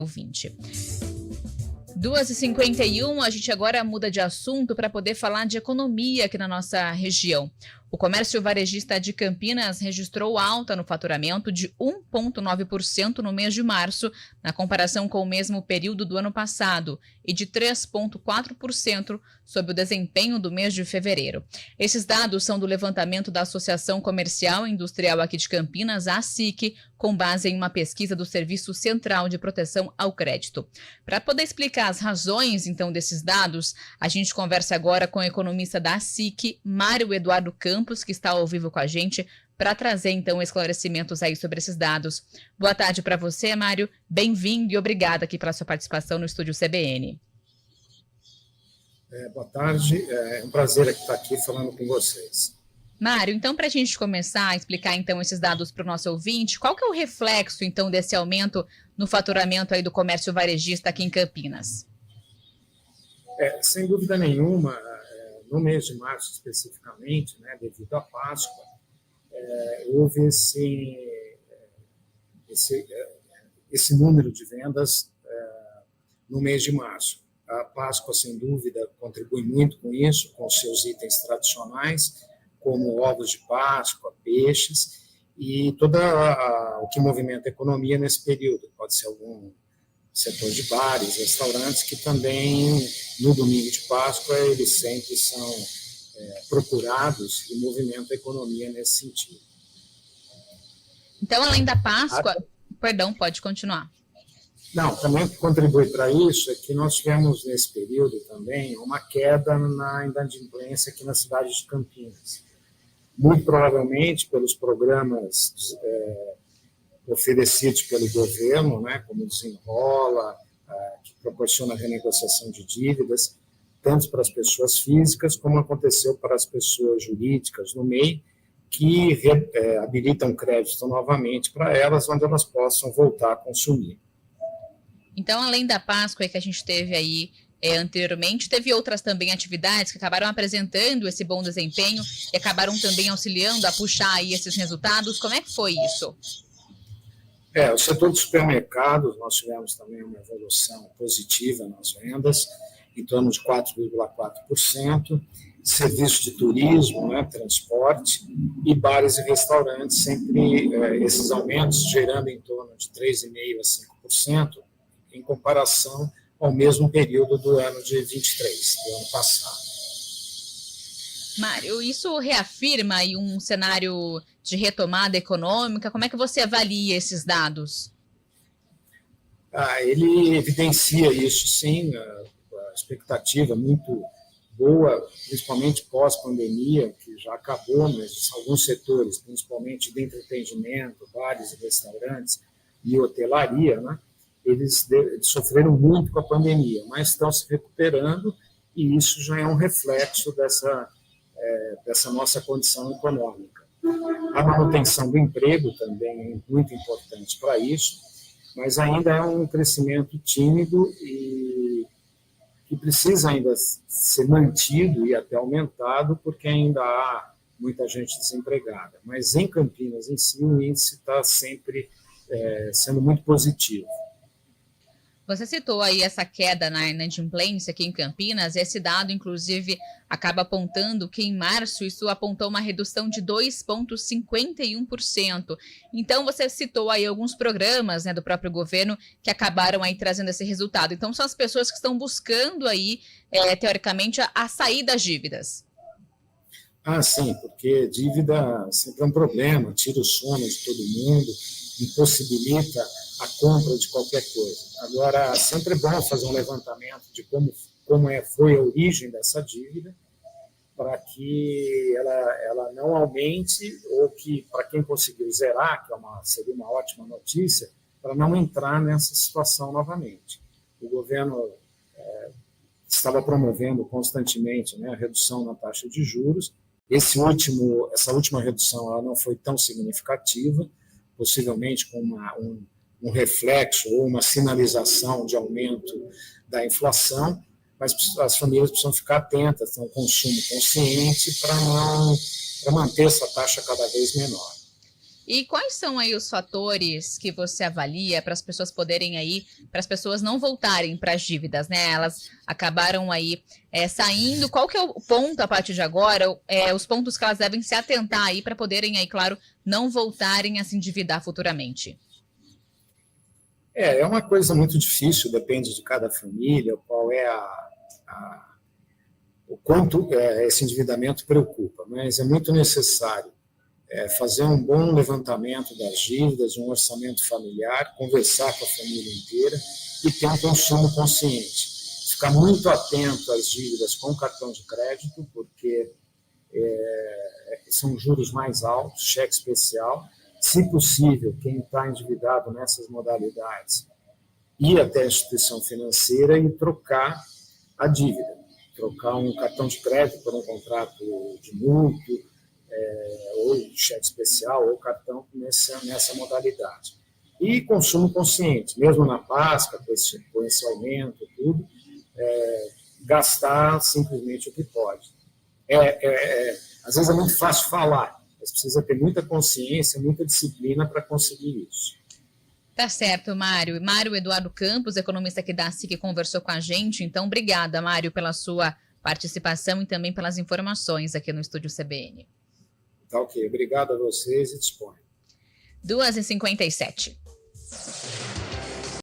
ouvinte. 2h51, a gente agora muda de assunto para poder falar de economia aqui na nossa região. O comércio varejista de Campinas registrou alta no faturamento de 1,9% no mês de março, na comparação com o mesmo período do ano passado, e de 3,4% sob o desempenho do mês de fevereiro. Esses dados são do levantamento da Associação Comercial e Industrial aqui de Campinas, a ACIC, com base em uma pesquisa do Serviço Central de Proteção ao Crédito. Para poder explicar as razões, então, desses dados, a gente conversa agora com o economista da ACIC, Mário Eduardo Campos, que está ao vivo com a gente, para trazer, então, esclarecimentos aí sobre esses dados. Boa tarde para você, Mário. Bem-vindo e obrigada aqui pela sua participação no Estúdio CBN. Boa tarde, é um prazer estar aqui falando com vocês. Mário, então, para a gente começar a explicar, então, esses dados para o nosso ouvinte, qual que é o reflexo, então, desse aumento no faturamento aí do comércio varejista aqui em Campinas? Sem dúvida nenhuma, no mês de março especificamente, né, devido à Páscoa, houve esse número de vendas no mês de março. A Páscoa, sem dúvida, contribui muito com isso, com seus itens tradicionais, como ovos de Páscoa, peixes, e todo o que movimenta a economia nesse período. Pode ser algum setor de bares, restaurantes, que também, no domingo de Páscoa, eles sempre são procurados e movimentam a economia nesse sentido. Então, além da Páscoa... Perdão, pode continuar. Não, também o que contribui para isso é que nós tivemos, nesse período também, uma queda na inadimplência aqui na cidade de Campinas. Muito provavelmente pelos programas oferecidos pelo governo, né, como o Desenrola, que proporciona renegociação de dívidas, tanto para as pessoas físicas, como aconteceu para as pessoas jurídicas no MEI, que habilitam crédito novamente para elas, onde elas possam voltar a consumir. Então, além da Páscoa que a gente teve aí anteriormente, teve outras também atividades que acabaram apresentando esse bom desempenho e acabaram também auxiliando a puxar aí esses resultados. Como é que foi isso? O setor de supermercados, nós tivemos também uma evolução positiva nas vendas, em torno de 4,4%, serviços de turismo, né, transporte, e bares e restaurantes, sempre esses aumentos gerando em torno de 3,5% a 5%, em comparação ao mesmo período do ano de 23, do ano passado. Mário, isso reafirma aí um cenário de retomada econômica? Como é que você avalia esses dados? Ele evidencia isso, sim, a expectativa muito boa, principalmente pós-pandemia, que já acabou, mas alguns setores, principalmente de entretenimento, bares e restaurantes e hotelaria, né, eles sofreram muito com a pandemia, mas estão se recuperando, e isso já é um reflexo dessa nossa condição econômica. A manutenção do emprego também é muito importante para isso, mas ainda é um crescimento tímido e que precisa ainda ser mantido e até aumentado, porque ainda há muita gente desempregada. Mas em Campinas, em si, o índice está sempre sendo muito positivo. Você citou aí essa queda na inadimplência aqui em Campinas. Esse dado, inclusive, acaba apontando que em março isso apontou uma redução de 2,51%. Então, você citou aí alguns programas, né, do próprio governo que acabaram aí trazendo esse resultado. Então, são as pessoas que estão buscando aí, teoricamente, a sair das dívidas. Sim, porque dívida sempre é um problema, tira o sono de todo mundo, impossibilita a compra de qualquer coisa. Agora, sempre é bom fazer um levantamento de como foi a origem dessa dívida, para que ela não aumente, ou que, para quem conseguiu zerar, que seria uma ótima notícia, para não entrar nessa situação novamente. O governo estava promovendo constantemente, né, a redução na taxa de juros. Essa última redução ela não foi tão significativa, possivelmente com um reflexo ou uma sinalização de aumento da inflação, mas as famílias precisam ficar atentas, ter um consumo consciente para manter essa taxa cada vez menor. E quais são aí os fatores que você avalia para as pessoas poderem aí, para as pessoas não voltarem para as dívidas, né? Elas acabaram aí saindo. Qual que é o ponto a partir de agora? Os pontos que elas devem se atentar aí para poderem aí, claro, não voltarem a se endividar futuramente. É uma coisa muito difícil, depende de cada família, qual é o quanto esse endividamento preocupa, mas é muito necessário fazer um bom levantamento das dívidas, um orçamento familiar, conversar com a família inteira e ter um consumo consciente. Ficar muito atento às dívidas com cartão de crédito, porque são juros mais altos, cheque especial. Se possível, quem está endividado nessas modalidades, ir até a instituição financeira e trocar a dívida. Trocar um cartão de crédito por um contrato de mútuo, ou cheque especial, ou cartão nessa modalidade. E consumo consciente, mesmo na Páscoa, com esse aumento, tudo, gastar simplesmente o que pode. Às vezes é muito fácil falar, mas precisa ter muita consciência, muita disciplina para conseguir isso. Tá certo, Mário. Mário Eduardo Campos, economista aqui da SIC, que conversou com a gente. Então, obrigada, Mário, pela sua participação e também pelas informações aqui no Estúdio CBN. Tá ok. Obrigado a vocês e disponha. 2h57.